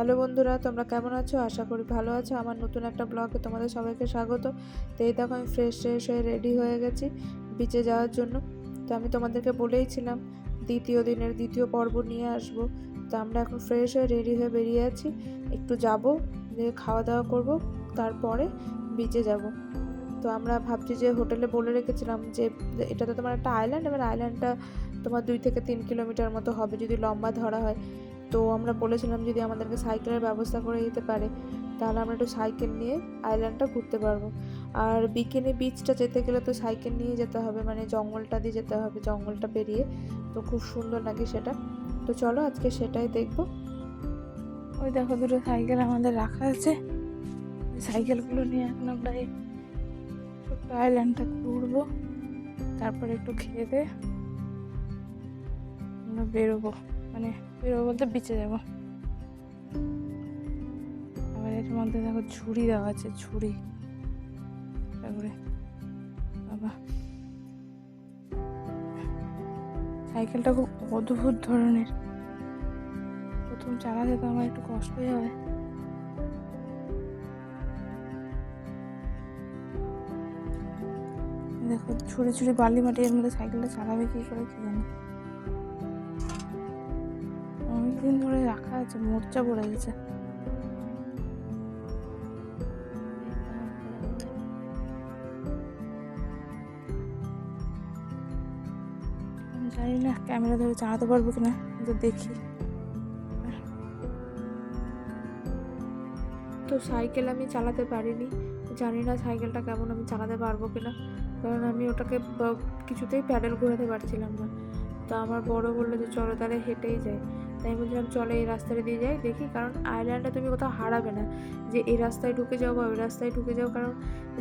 Hello বন্ধুরা, তোমরা কেমন আছো? আশা করি ভালো আছো। আমার নতুন একটা ব্লগে তোমাদের সবাইকে স্বাগত। তো এই দেখো আমি ফ্রেশ হয়ে রেডি হয়ে গেছি বিচে যাওয়ার জন্য। তো আমি তোমাদেরকে বলেইছিলাম দ্বিতীয় দিনের দ্বিতীয় পর্ব নিয়ে আসব। তো আমরা এখন ফ্রেশ হয়ে রেডি হয়ে বেরিয়ে আছি। একটু যাব, দিয়ে খাওয়া দাওয়া করব, তারপরে বিচে যাব। তো আমরা ভাবছি যে হোটেলে বলে রেখেছিলাম যে এটা তো তোমার একটা আইল্যান্ড, এবার আইল্যান্ডটা তোমার 2 থেকে 3 কিলোমিটার মতো হবে যদি লম্বা ধরা হয়। তো আমরা বলেছিলাম যদি আমাদেরকে সাইকেলের ব্যবস্থা করে দিতে পারে তাহলে আমরা একটু সাইকেল নিয়ে আইল্যান্ডটা ঘুরতে পারবো। আর বিকিনি বিচটা যেতে গেলে তো সাইকেল নিয়ে যেতে হবে, মানে জঙ্গলটা দিয়ে যেতে হবে, জঙ্গলটা পেরিয়ে। তো খুব সুন্দর নাকি সেটা। তো চলো আজকে সেটাই দেখবো। ওই দেখো দুটো সাইকেল আমাদের রাখা আছে। সাইকেলগুলো নিয়ে এখন আমরা এই ছোট্ট আইল্যান্ডটা ঘুরবো, তারপরে একটু খেয়ে দিয়ে আমরা বেরোবো, মানে বেরোবো বলতে বিচে যাবো। আবার এর মধ্যে দেখো ঝুড়ি দেওয়া আছে, ঝুড়ি তারপরে বাবা সাইকেলটা খুব অদ্ভুত ধরনের, প্রথম চালাতে তো আমার একটু কষ্টই হয়। দেখো ছুড়ে ছুড়ে বালি মাটি, এর মধ্যে সাইকেলটা চালাবে কি করে কি জানি। অনেকদিন ধরে রাখা আছে, মোর্চা পড়ে গেছে। জানি না ক্যামেরা ধরে চালাতে পারবো কিনা, কিন্তু দেখি। তো সাইকেল আমি চালাতে পারিনি, জানি না সাইকেলটা কেমন আমি চালাতে পারবো কিনা, কারণ আমি ওটাকে কিছুতেই প্যাডেল ঘোরাতে পারছিলাম না। তো আমার বড় বললো যে চলো তাহলে হেঁটেই যাই। তাই আমি বলছিলাম চলো এই রাস্তাটা দিয়ে যাই দেখি, কারণ আইল্যান্ডে তুমি কোথাও হারাবে না যে এই রাস্তায় ঢুকে যাও বা ওই রাস্তায় ঢুকে যাও, কারণ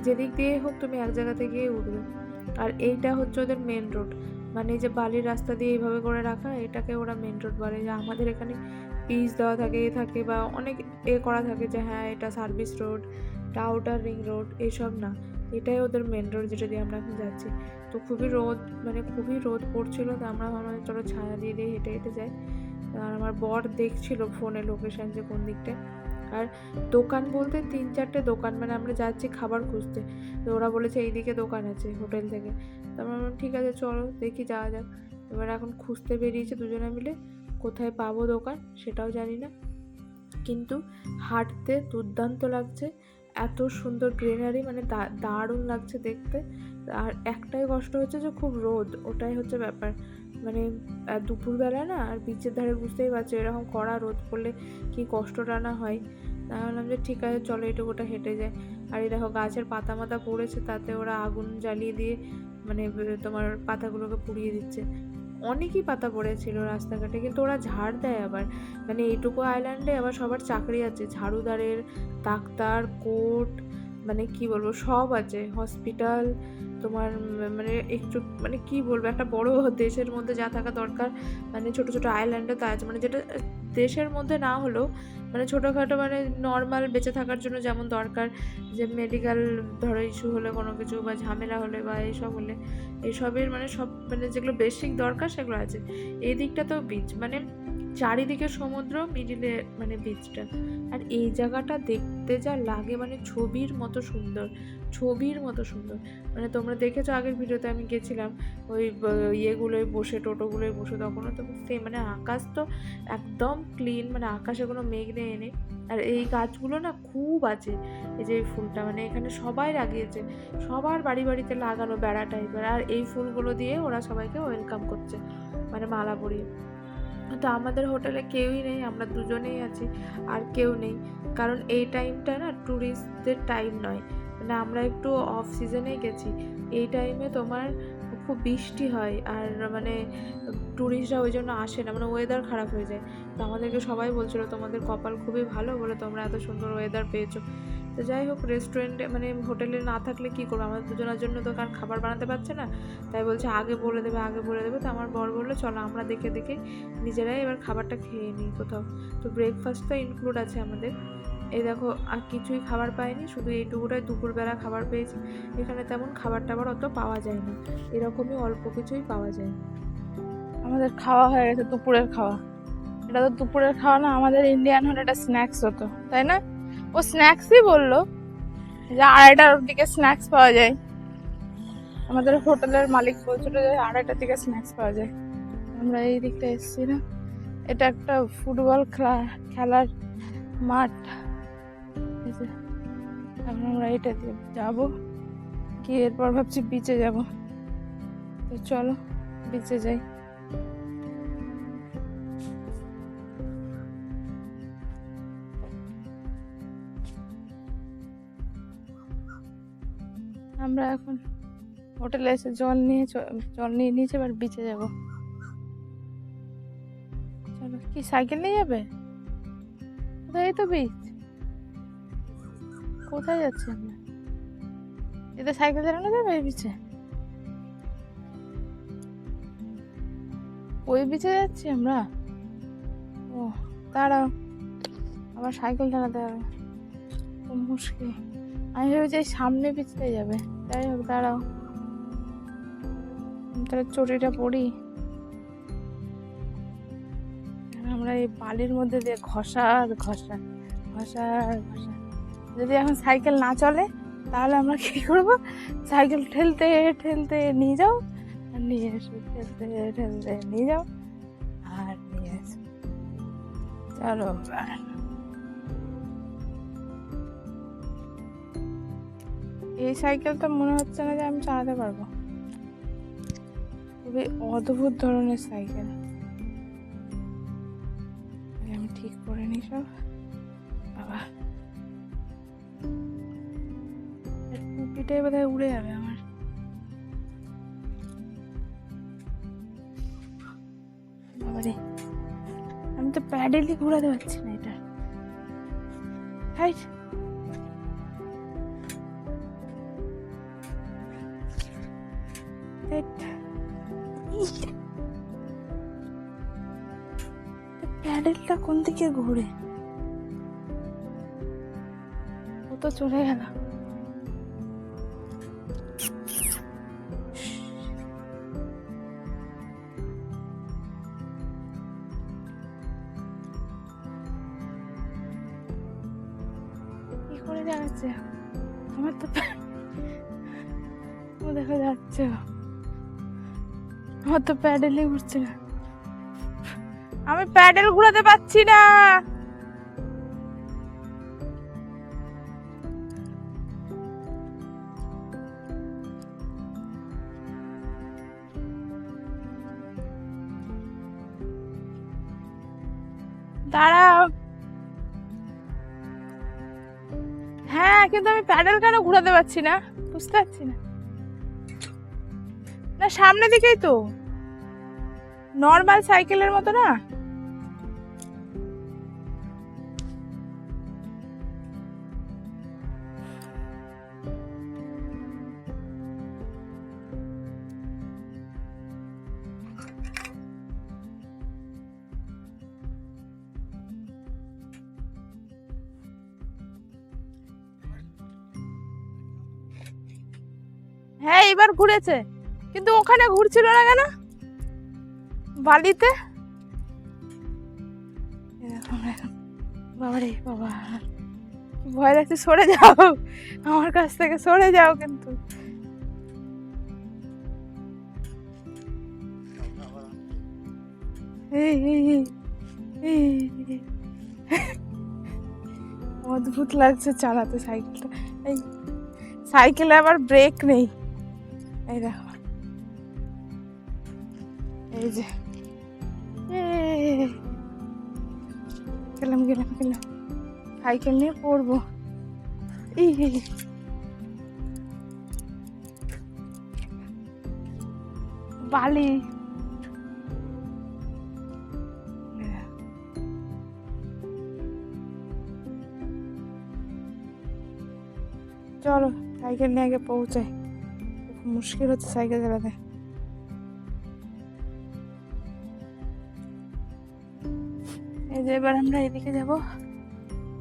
যেদিক দিয়ে হোক তুমি এক জায়গাতে গিয়ে উঠবে। আর এইটা হচ্ছে ওদের মেন রোড, মানে এই যে বালির রাস্তা দিয়ে এইভাবে করে রাখা, এটাকে ওরা মেন রোড বলে। যে আমাদের এখানে পিচ দেওয়া থাকে বা অনেক করা থাকে যে হ্যাঁ এটা সার্ভিস রোড, এটা আউটার রিং রোড, এইসব না, এটাই ওদের মেন রোড যেটা দিয়ে আমরা এখন যাচ্ছি। তো খুবই রোদ পড়ছিল, তো আমরা ভাবলাম চলো ছায়া দিয়ে দিয়ে হেঁটে হেঁটে যাই। আর আমার বর দেখছিল ফোনে লোকেশন যে কোন দিকটা। আর দোকান বলতে 3-4টে দোকান, মানে আমরা যাচ্ছি খাবার খুঁজতে, তো ওরা বলেছে এইদিকে দোকান আছে হোটেল থেকে। তো আমরা বললাম ঠিক আছে চলো দেখি যাওয়া যাক। এবার এখন খুঁজতে বেরিয়েছে দুজনে মিলে, কোথায় পাবো দোকান সেটাও জানি না, কিন্তু হাঁটতে দুর্দান্ত লাগছে। এত সুন্দর গ্রিনারি, মানে দারুণ লাগছে দেখতে। আর একটাই কষ্ট হচ্ছে যে খুব রোদ, ওটাই হচ্ছে ব্যাপার। মানে দুপুরবেলা না, আর বিচের ধারে বুঝতেই পারছো এরকম কড়া রোদ পড়লে কি কষ্টটা না হয়। তাই বললাম যে ঠিক আছে চলো এইটুকুটা হেঁটে যায়। আর এই দেখো গাছের পাতা মাতা পড়েছে, তাতে ওরা আগুন জ্বালিয়ে দিয়ে মানে তোমার পাতাগুলোকে পুড়িয়ে দিচ্ছে। অনেকই পাতা পড়েছিল রাস্তাঘাটে, কিন্তু ওরা ঝাড় দেয় আবার। মানে এইটুকু আইল্যান্ডে আবার সবার চাকরি আছে, ঝাড়ুদারের, ডাক্তার, কোর্ট, মানে কি বলবো সব আছে, হসপিটাল তোমার। মানে একটু মানে কি বলবো, একটা বড় দেশের মধ্যে যা থাকা দরকার মানে ছোট ছোট আইল্যান্ডে তা আছে, মানে যেটা দেশের মধ্যে না হলেও মানে ছোটোখাটো মানে নর্মাল বেঁচে থাকার জন্য যেমন দরকার, যে মেডিকেল ধরো ইস্যু হলে কোনো কিছু বা ঝামেলা হলে বা এইসব হলে, এইসবের মানে সব মানে যেগুলো বেসিক দরকার সেগুলো আছে। এই দিকটা তো বিচ, মানে চারিদিকে সমুদ্র, মিডিলে মানে বিচটা। আর এই জায়গাটা দেখতে যা লাগে মানে ছবির মতো সুন্দর, ছবির মতো সুন্দর। মানে তোমরা দেখেছো আগের ভিডিওতে আমি গেছিলাম ওই ইয়েগুলোয় বসে, টোটোগুলোয় বসে, তখনও তো সেম, মানে আকাশ তো একদম ক্লিন, মানে আকাশে কোনো মেঘ নেই এনে। আর এই গাছগুলো না খুব আছে, এই যে ফুলটা মানে এখানে সবাই লাগিয়েছে, সবার বাড়ি বাড়িতে লাগানো বেড়া টাইপের। আর এই ফুলগুলো দিয়ে ওরা সবাইকে ওয়েলকাম করছে, মানে মালা পরিয়ে। তো আমাদের হোটেলে কেউই নেই, আমরা দুজনেই আছি, আর কেউ নেই। কারণ এই টাইমটা না ট্যুরিস্টদের টাইম নয়, মানে আমরা একটু অফ সিজনেই গেছি। এই টাইমে তোমার খুব বৃষ্টি হয়, আর মানে ট্যুরিস্টরা ওই জন্য আসে না, মানে ওয়েদার খারাপ হয়ে যায়। তো আমাদেরকে সবাই বলছিল তোমাদের কপাল খুবই ভালো, বলে তোমরা এত সুন্দর ওয়েদার পেয়েছো। তো যাই হোক, রেস্টুরেন্টে মানে হোটেলে না থাকলে কী করবো, আমাদের দুজনের জন্য তো কারণ খাবার বানাতে পারছে না, তাই বলছে আগে বলে দেবে। তো আমার বর বললো চলো আমরা দেখে দেখে নিজেরাই এবার খাবারটা খেয়ে নিই কোথাও। তো ব্রেকফাস্ট তো ইনক্লুড আছে আমাদের। এই দেখো আর কিছুই খাবার পাইনি, শুধু এইটুকুটাই দুপুরবেলা খাবার পেয়েছি। এখানে তেমন খাবার টাবার অত পাওয়া যায় না, এরকমই অল্প কিছুই পাওয়া যায়। আমাদের খাওয়া হয়ে গেছে, দুপুরের খাওয়া। এটা তো দুপুরের খাওয়া না, আমাদের ইন্ডিয়ান হলে এটা স্ন্যাক্স হতো, তাই না? ও স্ন্যাক্সই বললো যে 2:30টার দিকে স্ন্যাক্স পাওয়া যায়। আমাদের হোটেলের মালিক বলছিল যে 2:30টার দিকে স্ন্যাক্স পাওয়া যায়। আমরা এই দিকটা এসেছি না, এটা একটা ফুটবল খেলার মাঠ। এই যে, এখন আমরা এটা দিয়ে যাবো, গিয়ে এরপর ভাবছি বিচে যাব। তো চলো বিচে যাই। আমরা এখন হোটেলে এসে জল নিয়ে নিয়েছি, এবার বিচে যাব। চলো, কি সাইকেল নিয়ে যাবে? কোথায় তো বিচ? কোথায় যাচ্ছি আমরা? এতে সাইকেল চালানো যাবে এই বিচে? ওই বিচে যাচ্ছি আমরা? ও দাঁড়াও, আবার সাইকেল চালাতে হবে, খুব মুশকিল। আমি ভেবেছি এই সামনে বিচতে যাবে। যাই হোক, দাঁড়াও, তাহলে চটিটা পরি। আমরা এই বালির মধ্যে দিয়ে ঘষা আর ঘষা, ঘষা আর ঘষা। যদি এখন সাইকেল না চলে তাহলে আমরা কি করবো? সাইকেল ঠেলতে ঠেলতে নিয়ে যাও আর নিয়ে এসো, ঠেলতে ঠেলতে নিয়ে যাও আর নিয়ে এসো। চলো, এই সাইকেলটা মনে হচ্ছে না যে আমি চালাতে পারবো। খুবই অদ্ভুত ধরনের সাইকেল। আমি ঠিক করে নি সব। বাবা, টুপিটাই বোধহয় উড়ে যাবে আমার। বাবারে, আমি তো প্যাডেলই ঘোরাতে পারছি না এটা। হাইট, প্যাডেলটা কোন দিকে ঘুরে? ও তো চলে গেল। কি করে যাচ্ছে? আমার তো ও দেখা যাচ্ছে, আমার তো প্যাডেলই ঘুরছে না। আমি প্যাডেল ঘুরাতে পারছি না। দাঁড়াও। হ্যাঁ, কিন্তু আমি প্যাডেল কেন ঘুরাতে পারছি না বুঝতে পারছি না। না, সামনে দিকেই তো, নর্মাল সাইকেলের মতো না। হ্যাঁ, এবার ঘুরেছে, কিন্তু ওখানে ঘুরছিল না কেন? বালিতে। বাবারে বাবা, ভয় লাগছে, সরে যাও আমার কাছ থেকে, সরে যাও। কিন্তু অদ্ভুত লাগছে চালাতে সাইকেলটা। এই সাইকেলে আবার ব্রেক নেই। এই দেখো, এই যে গেলাম গেলাম গেলাম, সাইকেল নিয়ে পড়বো। এই বালি, চলো সাইকেল নিয়ে আগে পৌঁছাই, খুব মুশকিল হচ্ছে সাইকেল চালাতে। এই যে এবার আমরা এদিকে যাব,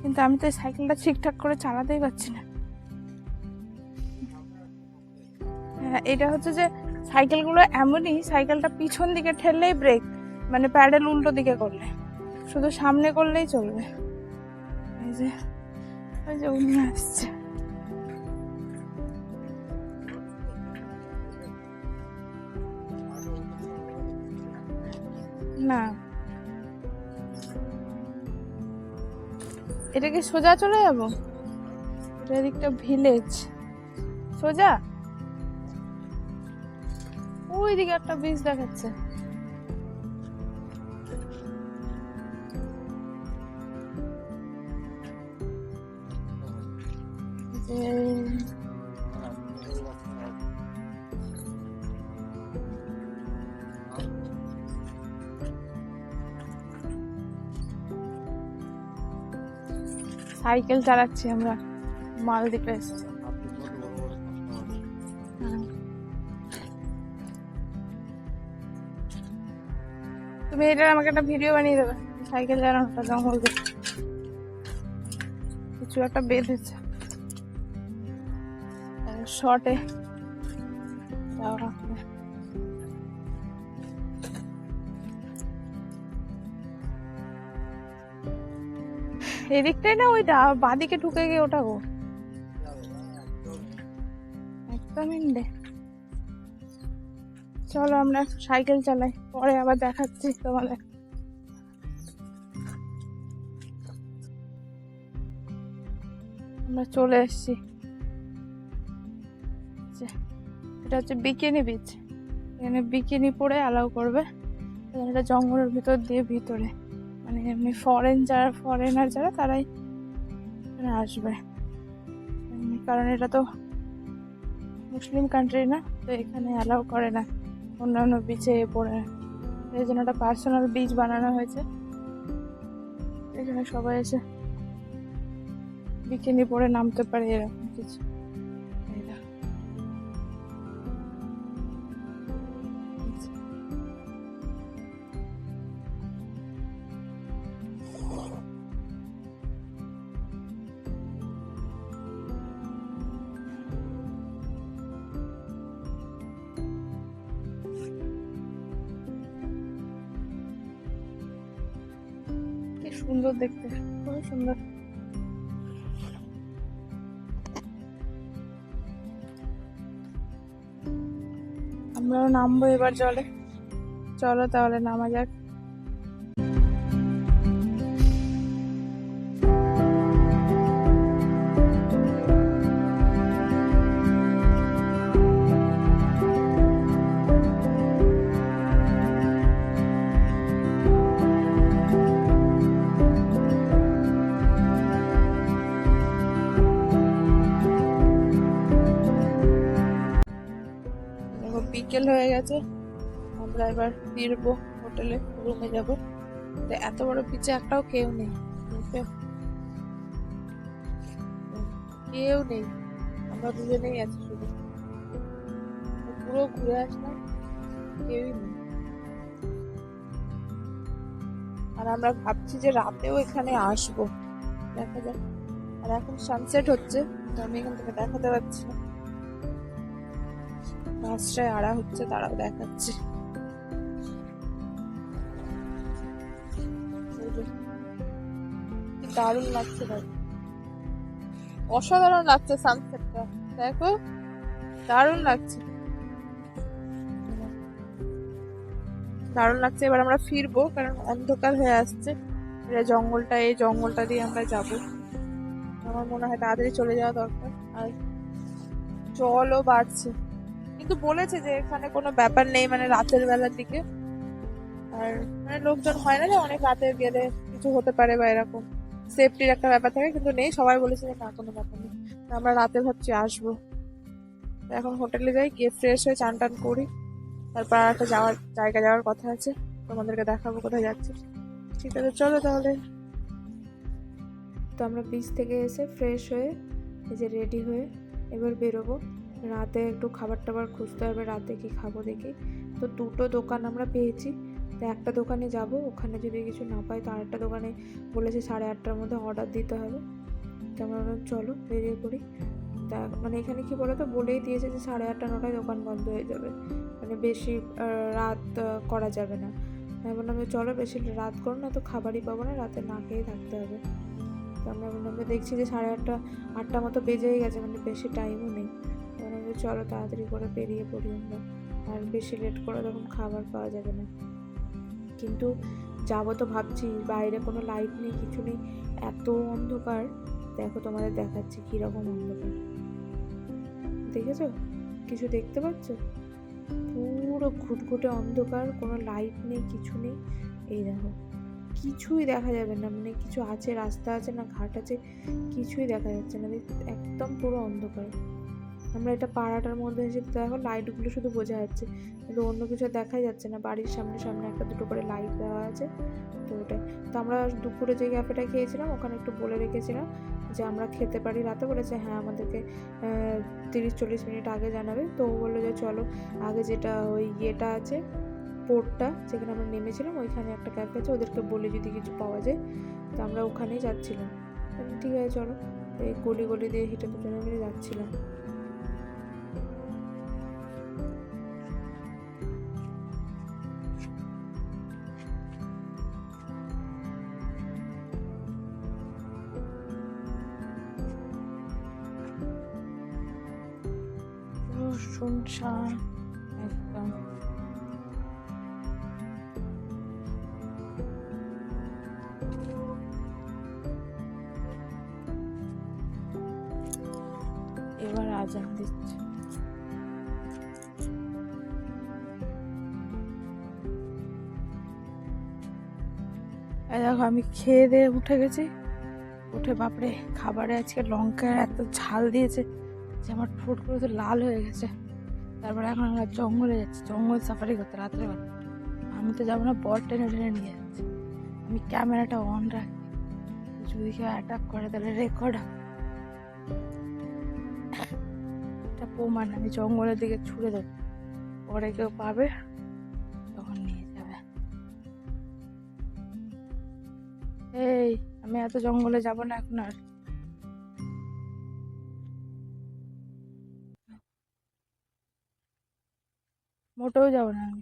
কিন্তু আমি তো সাইকেলটা ঠিকঠাক করে চালাতেই পারছি না। হ্যাঁ, এটা হচ্ছে যে সাইকেলগুলো এমনই, সাইকেলটা পিছন দিকে ঠেললেই ব্রেক, মানে প্যাডেল উল্টো দিকে করলে। শুধু সামনে করলেই চলবে। এই যে ওই যে উনি আসছে। না, এটা কি সোজা চলে যাবো? এটা এদিকটা ভিলেজ, সোজা ওই দিকে একটা ব্রিজ দেখাচ্ছে। সাইকেল চালাচ্ছি আমরা মালদ্বীপে এসেছি। তুমি এটা আমাকে একটা ভিডিও বানিয়ে দেবে, সাইকেল চালানোটা জঙ্গল দেখে কিছু একটা বেঁধেছে শর্টে যাওয়া হবে। এদিকটাই না, ওইটা বাদিকে ঢুকে গিয়ে ওটা গো একদম ইন্ডে। চলো আমরা সাইকেল চালাই, পরে আবার দেখাচ্ছি তোমাদের। আমরা চলে এসেছি, এটা হচ্ছে বিকিনি বিচ। এখানে বিকিনি পরে অ্যালাউ করবে। এটা জঙ্গলের ভিতর দিয়ে ভিতরে, মানে এমনি ফরেনার যারা তারাই এখানে আসবে, কারণ এটা তো মুসলিম কান্ট্রি না, তো এখানে অ্যালাউ করে না অন্যান্য বিচে পড়ে। এই জন্য একটা পার্সোনাল বিচ বানানো হয়েছে, এখানে সবাই এসে বিকিনি পরে নামতে পারে এরকম কিছু। কি সুন্দর দেখতে, খুবই সুন্দর। আমরাও নামবো এবার জলে, চলো তাহলে নামা যাক। বিকেল হয়ে গেছে, আমরা এবার ফিরবো হোটেলে, রুমে যাবো। এত বড় বিচে একটাও কেউ নেই, কেউ নেই, আমরা দুজনেই আছি শুধু। পুরো ঘুরে আসলাম, কেউই নেই। আর আমরা ভাবছি যে রাতেও এখানে আসবো, দেখা যাক। আর এখন সানসেট হচ্ছে, তো আমি এখান থেকে দেখাতে পারছি না। রাস্তায় আড়া হচ্ছে, তারাও দেখাচ্ছে। দারুণ লাগছে, অসাধারণ লাগছে সানসেটটা, দেখো দারুণ লাগছে, দারুণ লাগছে। এবার আমরা ফিরবো, কারণ অন্ধকার হয়ে আসছে। এটা জঙ্গলটা, এই জঙ্গলটা দিয়ে আমরা যাব। আমার মনে হয় তাড়াতাড়ি চলে যাওয়া দরকার। আর জলও বাড়ছে, কিন্তু বলেছে যে এখানে কোনো ব্যাপার নেই, মানে রাতের বেলার দিকে। আর মানে লোকজন হয় না যে অনেক রাতে গেলে কিছু হতে পারে বা এরকম সেফটির একটা ব্যাপার থাকে, কিন্তু নেই। সবাই বলেছে যে না, কোনো ব্যাপার নেই। আমরা রাতে ভাবছি আসবো। এখন হোটেলে যাই, গিয়ে ফ্রেশ হয়ে চান টান করি, তারপর আর একটা জায়গা যাওয়ার কথা আছে, তোমাদেরকে দেখাবো কোথায় যাচ্ছি। ঠিক আছে, চলো তাহলে। তো আমরা বিচ থেকে এসে ফ্রেশ হয়ে এই যে রেডি হয়ে এবার বেরোবো। রাতে একটু খাবার টাবার খুঁজতে হবে, রাতে কি খাবো দেখি। তো দুটো দোকান আমরা পেয়েছি, তো একটা দোকানে যাব, ওখানে যদি কিছু না পাই তো আরেকটা দোকানে বলেছে 8:30টার মধ্যে অর্ডার দিতে হবে। তো আমরা চলো বেরিয়ে পড়ি। তা মানে এখানে কি বলো তো, বলেই দিয়েছে যে 8:30 9টায় দোকান বন্ধ হয়ে যাবে, মানে বেশি রাত করা যাবে না। আমি বললাম যে চলো বেশি রাত করো না, তো খাবারই পাবো না, রাতে না খেয়ে থাকতে হবে। তো আমরা বললাম যে দেখছি যে 8:30 মতো বেজেই গেছে, মানে বেশি টাইমও নেই। বললাম যে চলো তাড়াতাড়ি করে বেরিয়ে পড়ি আমরা, আর বেশি লেট করে তখন খাবার পাওয়া যাবে না। কিন্তু যাবো তো ভাবছি, বাইরে কোনো লাইট নেই, কিছু নেই, এত অন্ধকার। দেখো তোমাদের দেখাচ্ছি কীরকম অন্ধকার, দেখেছো? কিছু দেখতে পাচ্ছ? পুরো ঘুটঘুটে অন্ধকার, কোনো লাইট নেই, কিছু নেই। এই দেখো কিছুই দেখা যাবে না, মানে কিছু আছে, রাস্তা আছে না ঘাট আছে, কিছুই দেখা যাচ্ছে না, একদম পুরো অন্ধকার। আমরা এটা পাড়াটার মধ্যে এসে দেখো লাইটগুলো শুধু বোঝা যাচ্ছে, কিন্তু অন্য কিছু দেখাই যাচ্ছে না। বাড়ির সামনে সামনে একটা দুটো করে লাইট দেওয়া আছে, তো ওটাই। তো আমরা দুপুরে যে ক্যাফেটা খেয়েছিলাম ওখানে একটু বলে রেখেছিলাম যে আমরা খেতে পারি রাতে, বলেছে হ্যাঁ আমাদেরকে 30-40 মিনিট আগে জানাবে। তো ও বললো যে চলো আগে যেটা ওই ইয়েটা আছে, পোর্টটা যেখানে আমরা নেমেছিলাম ওইখানে একটা ক্যাফে আছে, ওদেরকে বলে যদি কিছু পাওয়া যায়। তো আমরা ওখানেই যাচ্ছিলাম। ঠিক আছে চলো, এই গলি গলি দিয়ে হেঁটে দুজনে মিলে যাচ্ছিলাম। পুরো শুনশান একদম। এবার আজান দিচ্ছে। এই দেখো আমি খেয়ে দিয়ে উঠে গেছি, উঠে বাপরে খাবারে আজকে লঙ্কা এত ঝাল দিয়েছে যে আমার ঠোঁটগুলো তো লাল হয়ে গেছে। তারপরে এখন আমরা জঙ্গলে যাচ্ছি, জঙ্গল সাফারি করতে রাত্রেবেলা। আমি তো যাবো না, বর টেনে টেনে নিয়ে যাচ্ছি। আমি ক্যামেরাটা অন রাখি, যদি কেউ অ্যাটাক করে তাহলে রেকর্ড এটা প্রমাণ। আমি জঙ্গলের দিকে ছুড়ে দেবো, পরে কেউ পাবে তখন নিয়ে যাবে। এই আমি এত জঙ্গলে যাব না এখন আর। মোটেও যাবো না আমি।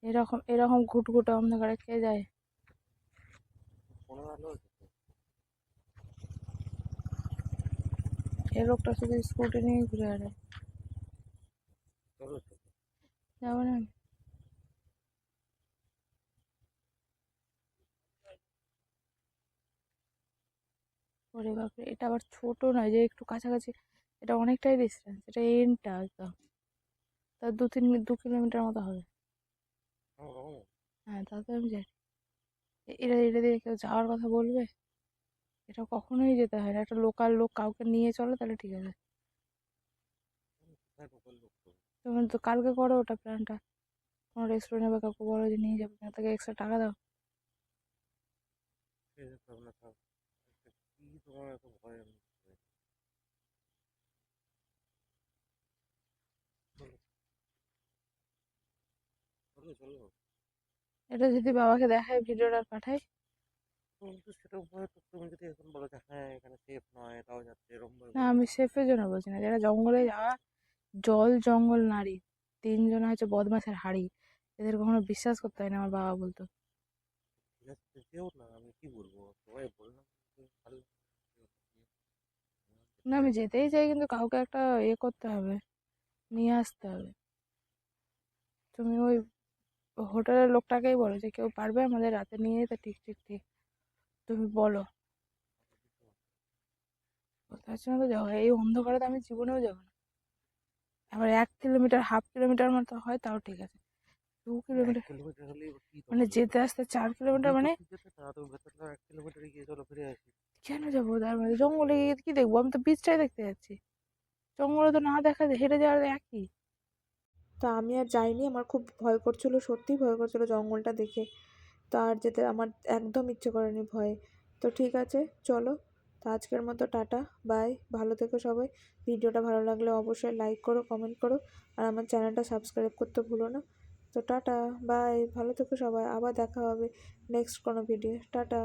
এরকম এরকম ঘুটঘুটে অন্ধকারে কে যায়? এই লোকটা শুধু স্কুটি নিয়ে ঘুরে বেড়ায়। যাবো না আমি। ওরে বাপরে, এটা আবার ছোট নয় যে একটু কাছাকাছি, এটা অনেকটাই ডিস্টেন্স, এটা এন্ডটা একদম। তার 2 কিলোমিটার মতো হবে। হ্যাঁ তা তো আমি জানি। এটা এটা দিয়ে কেউ যাওয়ার কথা বলবে? এটা কখনোই যেতে হয় না, একটা লোকাল লোক কাউকে নিয়ে চলো তাহলে ঠিক আছে। তুমি তো কালকে করো ওটা প্ল্যানটা, কোনো রেস্টুরেন্টে বা কাউকে বলো যে নিয়ে যাবে, তাকে এক্সট্রা টাকা দাও। এটা যদি বাবাকে দেখায় ভিডিওটা আর পাঠাই, না আমি সেফের জন্য বলছি না, যারা জঙ্গলে যাওয়া, জল জঙ্গল নারী, 3জন হচ্ছে বদমাসের হাড়ি, এদের কখনো বিশ্বাস করতে হয় না, আমার বাবা বলতো। না আমি যেতেই চাই, কিন্তু কাউকে একটা করতে হবে, নিয়ে আসতে হবে। তুমি ওই হোটেলের লোকটাকেই বলো যে কেউ পারবে আমাদের রাতে নিয়ে যেতে। ঠিক ঠিক ঠিক, তুমি বলো। তার জন্য তো যাবো, এই অন্ধকারে তো আমি জীবনেও যাবো না। আবার 1 কিলোমিটার, হাফ কিলোমিটার মতো হয় তাও ঠিক আছে, 2 কিলোমিটার মানে যেতে আসতে 4 কিলোমিটার মানে কেন যাবো? তার মধ্যে জঙ্গলে গিয়ে কি দেখবো? আমি তো বীজটাই দেখতে যাচ্ছি, জঙ্গলে তো না দেখা যায়, হেঁটে যাওয়ার একই। তা আমি আর যাইনি, আমার খুব ভয় করছিল, সত্যিই ভয় করছিল জঙ্গলটা দেখে। তো আর যেতে আমার একদম ইচ্ছে করেনি ভয়ে। তো ঠিক আছে চলো, তো আজকের মতো টাটা, বাই, ভালো থেকো সবাই। ভিডিওটা ভালো লাগলে অবশ্যই লাইক করো, কমেন্ট করো, আর আমার চ্যানেলটা সাবস্ক্রাইব করতে ভুলো না। তো টাটা, বাই, ভালো থেকো সবাই, আবার দেখা হবে নেক্সট কোনো ভিডিও। টাটা।